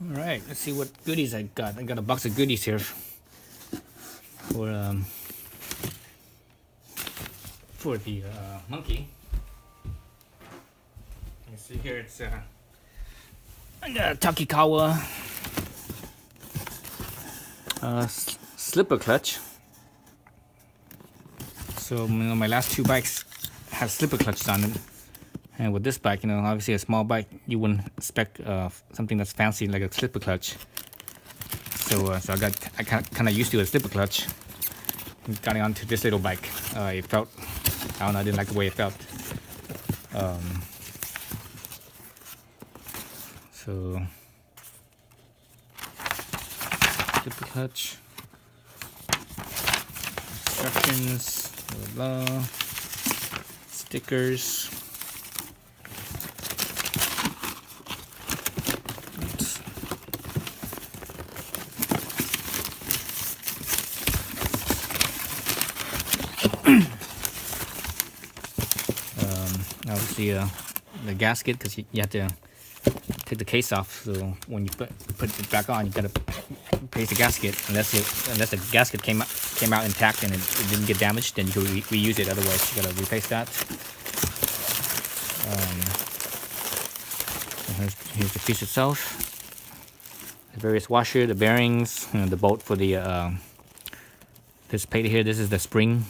All right, let's see what goodies I got. I got a box of goodies here for the monkey. You see here, it's I got a Takegawa slipper clutch. So my last two bikes have slipper clutches on them, and with this bike, obviously a small bike, you wouldn't expect something that's fancy like a slipper clutch. So I kind of used to a slipper clutch. Got it onto this little bike. It felt, I don't know, I didn't like the way it felt. So slipper clutch, instructions, blah, blah, stickers. Obviously the gasket, because you have to take the case off, so when you put it back on, you gotta replace the gasket. Unless the gasket came out intact and it didn't get damaged, then you can reuse it. Otherwise, you gotta replace that. Here's the piece itself. The various washer, the bearings, the bolt for the this plate here. This is the spring.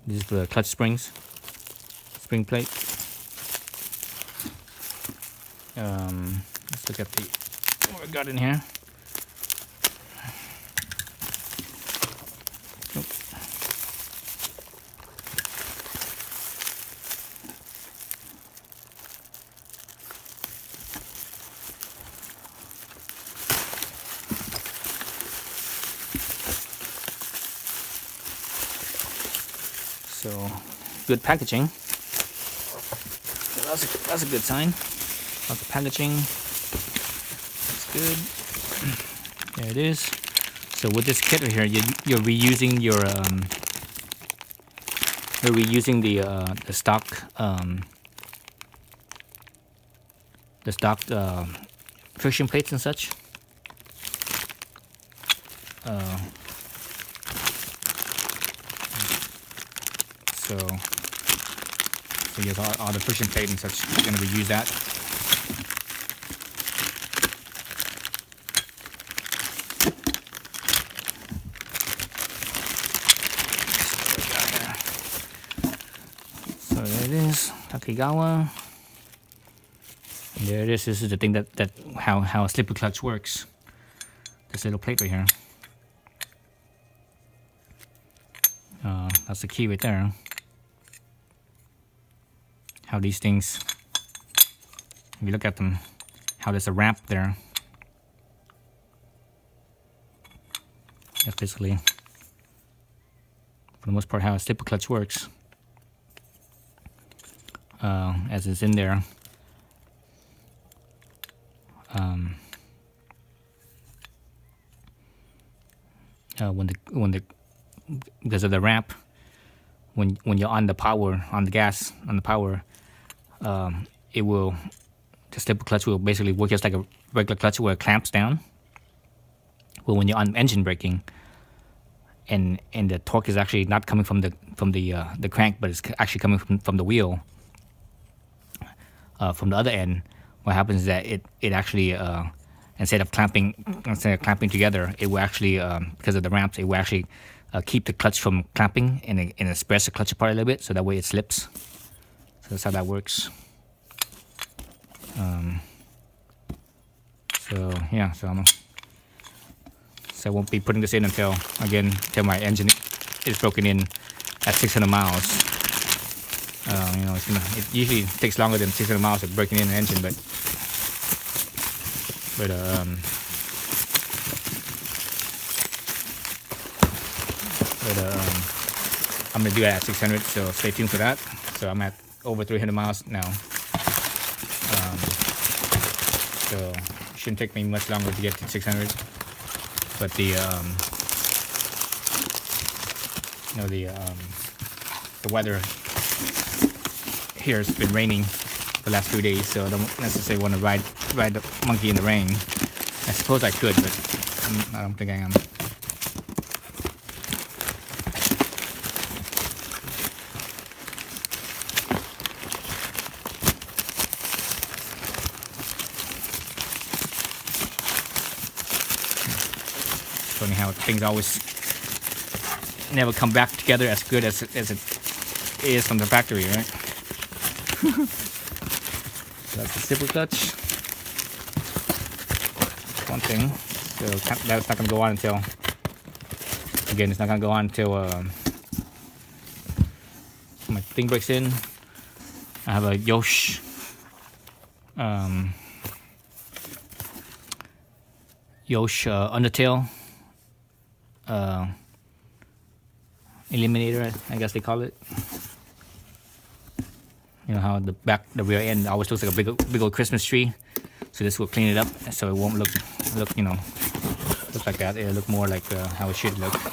This is the clutch springs, spring plate. Let's look at what I got in here. Nope. So good packaging. So that's a good sign. The packaging, that's good. There it is. So with this kit right here, you're reusing the stock friction plates and such. So you have all the friction plate and such. You're gonna reuse that. There it is, Takegawa. There it is. This is the thing that how a slipper clutch works. This little plate right here. That's the key right there. How these things, if you look at them, how there's a ramp there. That's basically, for the most part, how a slipper clutch works. As is in there. Because of the ramp, when you're on the power, on the gas, on the power, the slipper clutch will basically work just like a regular clutch where it clamps down. Well, when you're on engine braking, and the torque is actually not coming from the crank, but it's actually coming from the wheel. From the other end, what happens is that it actually instead of clamping together, it will actually because of the ramps, it will actually keep the clutch from clamping and express the clutch apart a little bit, so that way it slips. So that's how that works. So yeah, so I won't be putting this in until my engine is broken in at 600 miles. It usually takes longer than 600 miles of breaking in an engine, but I'm gonna do that at 600, so stay tuned for that. So I'm at over 300 miles now. So it shouldn't take me much longer to get to 600. But the weather here has been raining the last few days, so I don't necessarily want to ride the monkey in the rain. I suppose I could, but I don't think I am. Funny how things always never come back together as good as it is from the factory, right? So that's the super clutch. One thing. So that's not going to go on until, again, it's not going to go on until my thing breaks in. I have a undertail eliminator, I guess they call it. You know how the rear end always looks like a big old Christmas tree. So this will clean it up, so it won't look you know, look like that. It'll look more like how it should look. So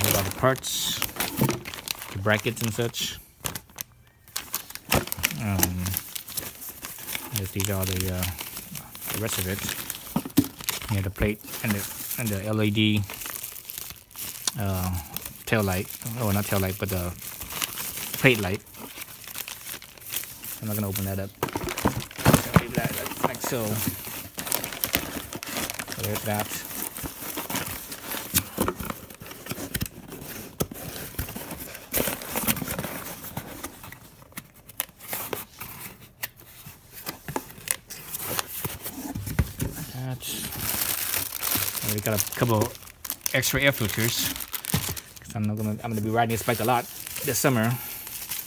here's all the parts, the brackets and such. These are the rest of it. You have the plate and the LED tail light, or not tail light, but the plate light. I'm not gonna open that up. I'll leave that like so. So there's that. We got a couple extra air filters because I'm gonna be riding this bike a lot this summer.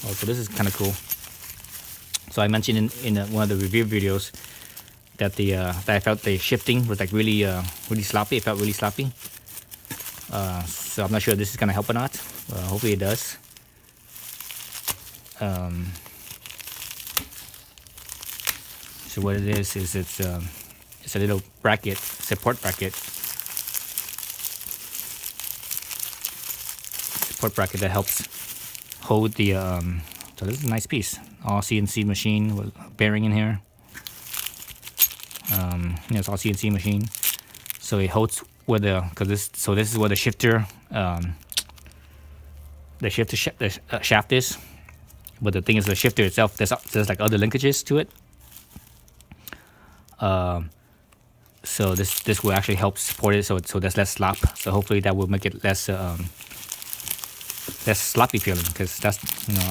Oh, so this is kind of cool. So I mentioned in one of the review videos that that I felt the shifting was like really sloppy. It felt really sloppy. So I'm not sure if this is gonna help or not. Hopefully it does. So what it is it's a little bracket, support bracket. Bracket that helps hold the so this is a nice piece, all CNC machine with a bearing in here. It's all CNC machine, so it holds where this is where the shifter shaft is. But the thing is, the shifter itself, there's like other linkages to it. So this will actually help support it, so there's less slop. So hopefully that will make it less sloppy feeling, because that's,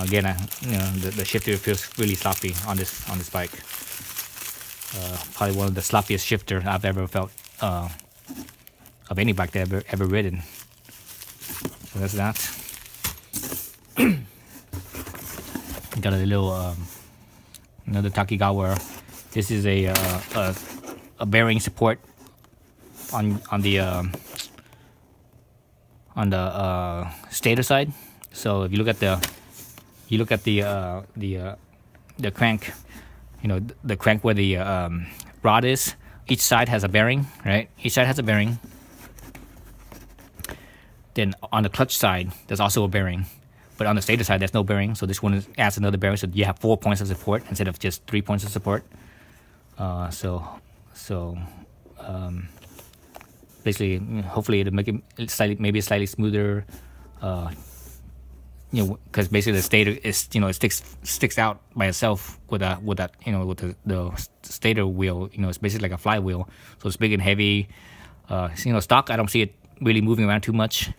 again, the shifter feels really sloppy on this bike. Probably one of the sloppiest shifter I've ever felt of any bike that I've ever ridden. So that's that. Got a little another Takegawa. This is a bearing support on the stator side. So if you look at the crank, the crank where the rod is, each side has a bearing, right? Each side has a bearing. Then on the clutch side, there's also a bearing, but on the stator side, there's no bearing. So this one adds another bearing, so you have 4 points of support instead of just 3 points of support. Basically, hopefully it'll make it slightly smoother. Because basically the stator is, it sticks out by itself with the stator wheel. It's basically like a flywheel, so it's big and heavy. Stock, I don't see it really moving around too much.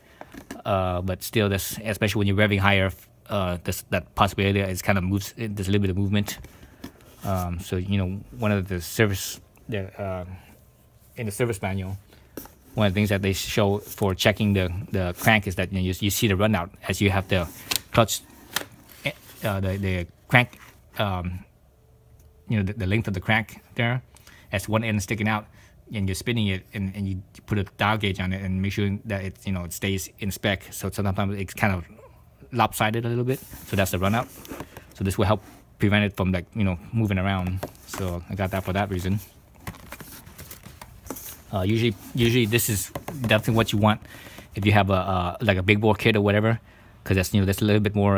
But still, especially when you're revving higher, that possibility is kind of moves. There's a little bit of movement. So one of the service in the service manual, one of the things that they show for checking the crank is that you see the run out as you have the clutch, the crank, the length of the crank there, as one end sticking out, and you're spinning it, and you put a dial gauge on it and make sure that it stays in spec. So sometimes it's kind of lopsided a little bit. So that's the run out. So this will help prevent it from moving around. So I got that for that reason. Usually this is definitely what you want if you have a big bore kit or whatever, because that's a little bit more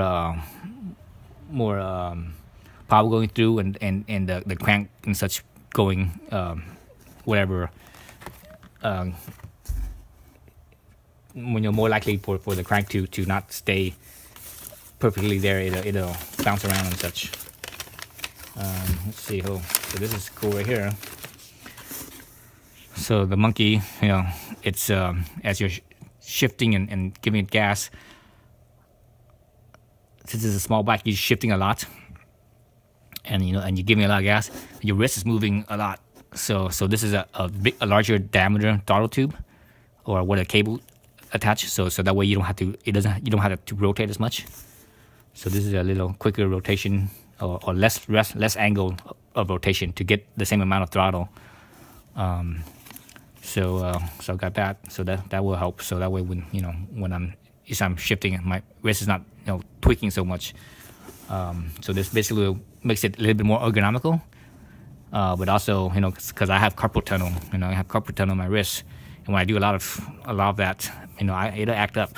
power going through, and the crank and such going whatever. When you're more likely for the crank to not stay perfectly there, it'll bounce around and such. Let's see. So this is cool right here. So the monkey, it's as you're shifting and giving it gas. Since it's a small bike, you're shifting a lot, and you're giving a lot of gas. Your wrist is moving a lot. So this is a larger diameter throttle tube, or with a cable attached. So that way you don't have to rotate as much. So this is a little quicker rotation, or less angle of rotation to get the same amount of throttle. So I got that. So that will help. So that way when I'm shifting, my wrist is not tweaking so much. So this basically makes it a little bit more ergonomical. But also because I have carpal tunnel, I have carpal tunnel on my wrist, and when I do a lot of that, it'll act up.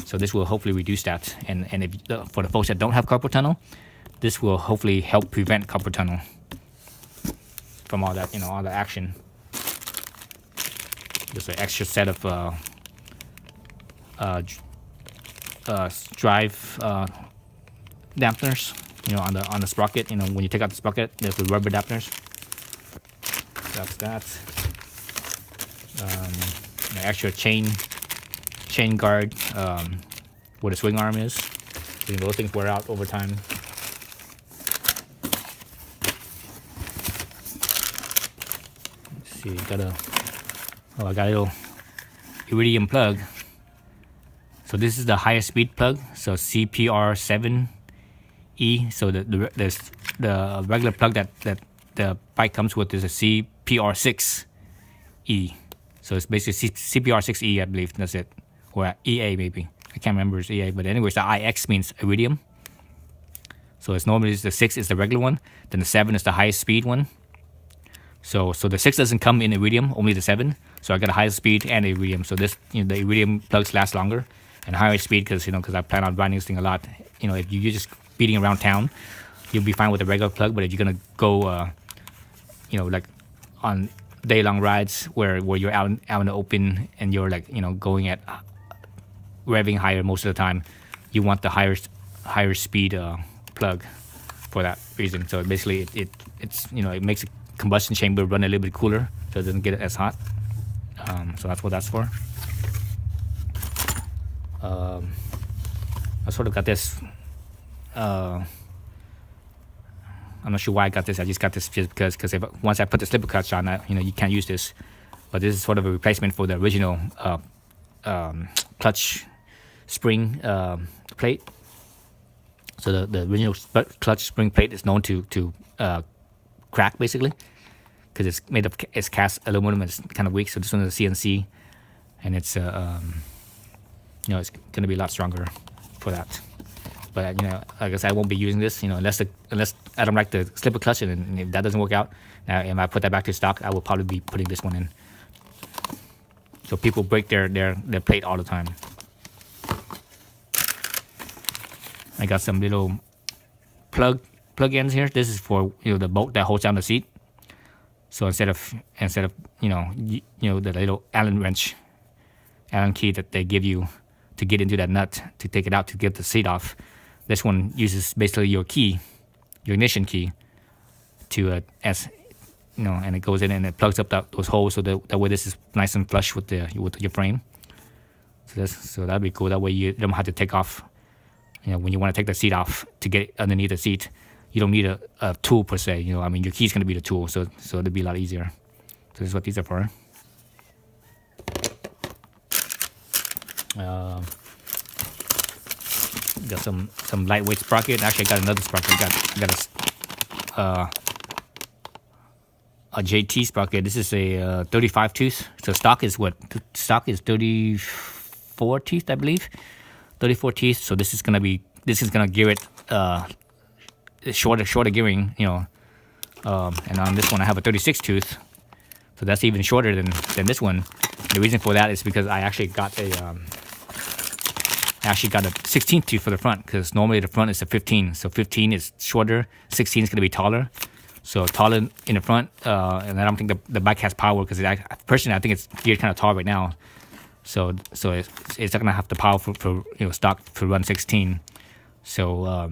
So this will hopefully reduce that. And if for the folks that don't have carpal tunnel, this will hopefully help prevent carpal tunnel from all that all the action. Just an extra set of drive dampeners, on the sprocket. When you take out the sprocket, there's the rubber dampeners. That's that. An extra chain guard where the swing arm is. Those things wear out over time. Let's see, I got a little iridium plug. So this is the highest speed plug. So CPR7E. So the regular plug that the bike comes with is a CPR6E. So it's basically CPR6E, I believe. That's it. Or EA maybe. I can't remember it's EA. But anyways, the IX means iridium. So it's normally the 6 is the regular one. Then the 7 is the highest speed one. So the 6 doesn't come in iridium, only the 7. So I got a higher speed and iridium. So this, the iridium plugs last longer, and higher speed because I plan on riding this thing a lot. If you're just beating around town, you'll be fine with a regular plug. But if you're gonna go, like on day-long rides where you're out in the open and you're going at revving higher most of the time, you want the higher speed plug for that reason. So basically, it makes a combustion chamber run a little bit cooler, so it doesn't get as hot. So that's what that's for. I sort of got this. I'm not sure why I got this. I just got this just because once I put the slipper clutch on, you can't use this. But this is sort of a replacement for the original clutch spring plate. So the original clutch spring plate is known to crack basically because it's cast aluminum and it's kind of weak. So this one is a CNC, and it's it's going to be a lot stronger for that. But like I said, I won't be using this, unless I don't like the slipper clutch, and if that doesn't work out, now if I put that back to stock, I will probably be putting this one in. So people break their plate all the time. I got some little plug ends here. This is for the bolt that holds down the seat. So instead of the little Allen key that they give you to get into that nut to take it out to get the seat off, this one uses basically your ignition key to and it goes in and it plugs up those holes so that way this is nice and flush with your frame. So that'd be cool. That way you don't have to take off. When you want to take the seat off to get underneath the seat, you don't need a tool per se. Your key's going to be the tool, so it'll be a lot easier. So this is what these are for. Got some lightweight sprocket. Actually, I got another sprocket. I got a JT sprocket. This is a 35 tooth. So stock is 34 teeth, I believe. 34 teeth. So this is gonna gear it shorter gearing. And on this one I have a 36 tooth. So that's even shorter than this one. The reason for that is because I actually got a 16th tooth for the front, because normally the front is a 15. So 15 is shorter, 16 is going to be taller. So taller in the front, and I don't think the bike has power because personally I think it's geared kind of tall right now. So it's not gonna have the power for stock for run 16. So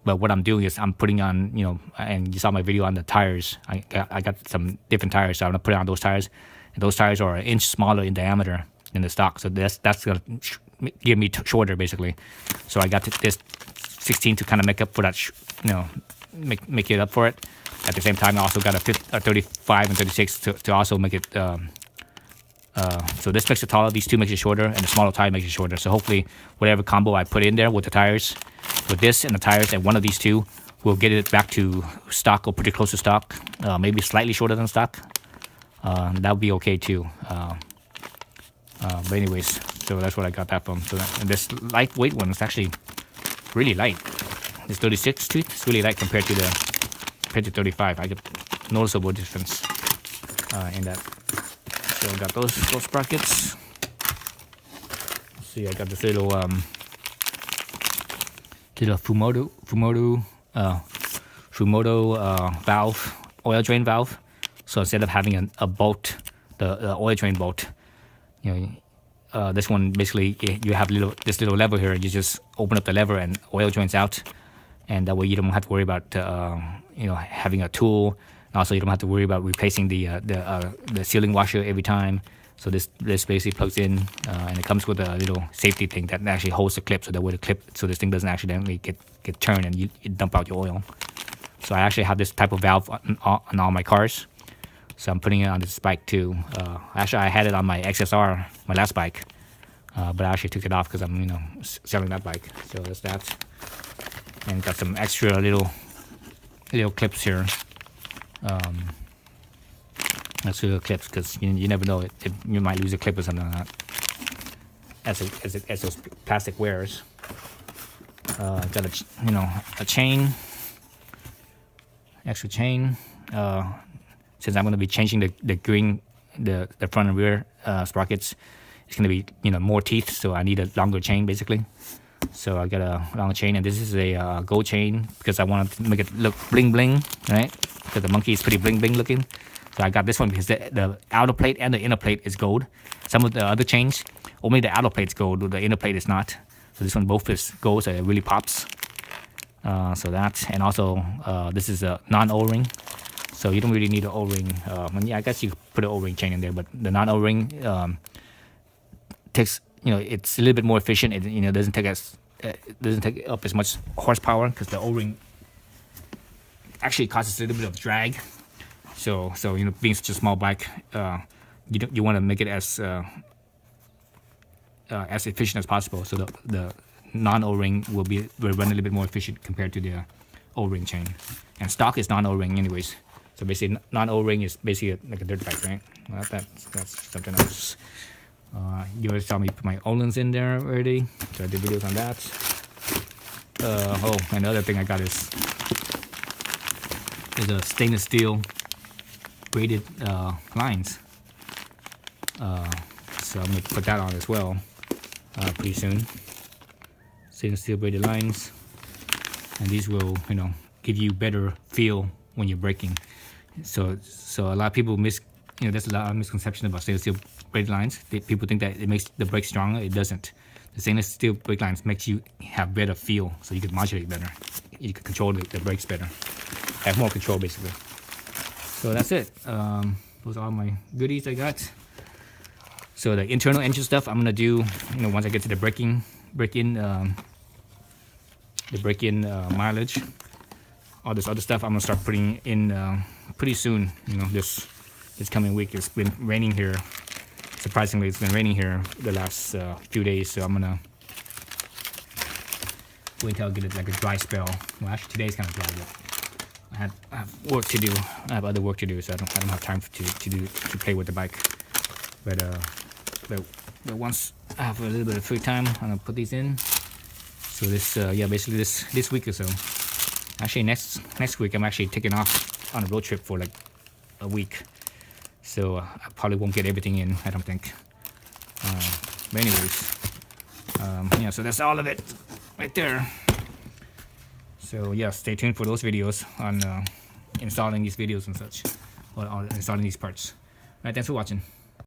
but what I'm doing is I'm putting on and you saw my video on the tires. I got some different tires, so I'm gonna put it on those tires, and those tires are an inch smaller in diameter than the stock. So that's gonna give me shorter basically. So I got this 16 to kind of make up for that, make it up for it. At the same time, I also got a 35 and 36 to also make it. So this makes it taller, these two makes it shorter, and the smaller tire makes it shorter. So hopefully, whatever combo I put in there with the tires, with this and the tires, and one of these two, will get it back to stock or pretty close to stock. Maybe slightly shorter than stock. That would be okay too. But anyways, so that's what I got that from. So and this lightweight one is actually really light. This 36 tooth is really light compared to 35. I get noticeable difference in that. So I got those sprockets. Let's see, I got this little Fumoto valve, oil drain valve. So instead of having a bolt, the oil drain bolt, this one basically you have this little lever here. You just open up the lever and oil drains out, and that way you don't have to worry about having a tool. And also you don't have to worry about replacing the sealing washer every time. So this basically plugs in, and it comes with a little safety thing that actually holds the clip, so that way the clip, so this thing doesn't accidentally get turned and you dump out your oil. So I actually have this type of valve on all my cars. So I'm putting it on this bike too. Actually, I had it on my XSR, my last bike, but I actually took it off because I'm selling that bike. So that's that. And got some extra little clips here. That's little clips because you never know if you might lose a clip or something like that. As those plastic wears. Got a chain, extra chain. Since I'm going to be changing the front and rear sprockets, it's going to be more teeth, so I need a longer chain basically. So I got a longer chain, and this is a gold chain because I want to make it look bling bling, right? Because the monkey is pretty bling bling looking. So I got this one because the outer plate and the inner plate is gold. Some of the other chains, only the outer plate's gold, the inner plate is not. So this one both is gold, so it really pops. So that, and also this is a non-O-ring. So you don't really need an O-ring. I guess you could put an O-ring chain in there, but the non-O-ring takes, it's a little bit more efficient. It doesn't take up as much horsepower because the O-ring actually causes a little bit of drag. So being such a small bike, you want to make it as efficient as possible. So the non-O-ring will run a little bit more efficient compared to the O-ring chain. And stock is non-O-ring anyways. So basically, non-O-ring is basically like a dirt bike, right? Well, that's something else. You already saw me put my Olins in there already, so I did videos on that. And the other thing I got is a stainless steel braided lines. So I'm gonna put that on as well pretty soon. Stainless steel braided lines, and these will give you better feel when you're braking. So a lot of people there's a lot of misconception about stainless steel brake lines. People think that it makes the brake stronger. It doesn't. The stainless steel brake lines makes you have better feel, so you can modulate better. You can control the brakes better. Have more control basically. So that's it. Those are all my goodies I got. So the internal engine stuff I'm gonna do, once I get to the break-in mileage. All this other stuff I'm gonna start putting in pretty soon. This coming week. It's been raining here. Surprisingly, it's been raining here the last few days. So I'm gonna wait until I get it like a dry spell. Well, actually today's kind of dry, but I have work to do. I have other work to do, so I don't have time to play with the bike. But once I have a little bit of free time, I'm gonna put these in. So this basically this week or so. Actually, next week I'm actually taking off on a road trip for like a week, so I probably won't get everything in. I don't think. But anyways, so that's all of it right there. So yeah, stay tuned for those videos on installing these videos and such, or installing these parts. All right, thanks for watching.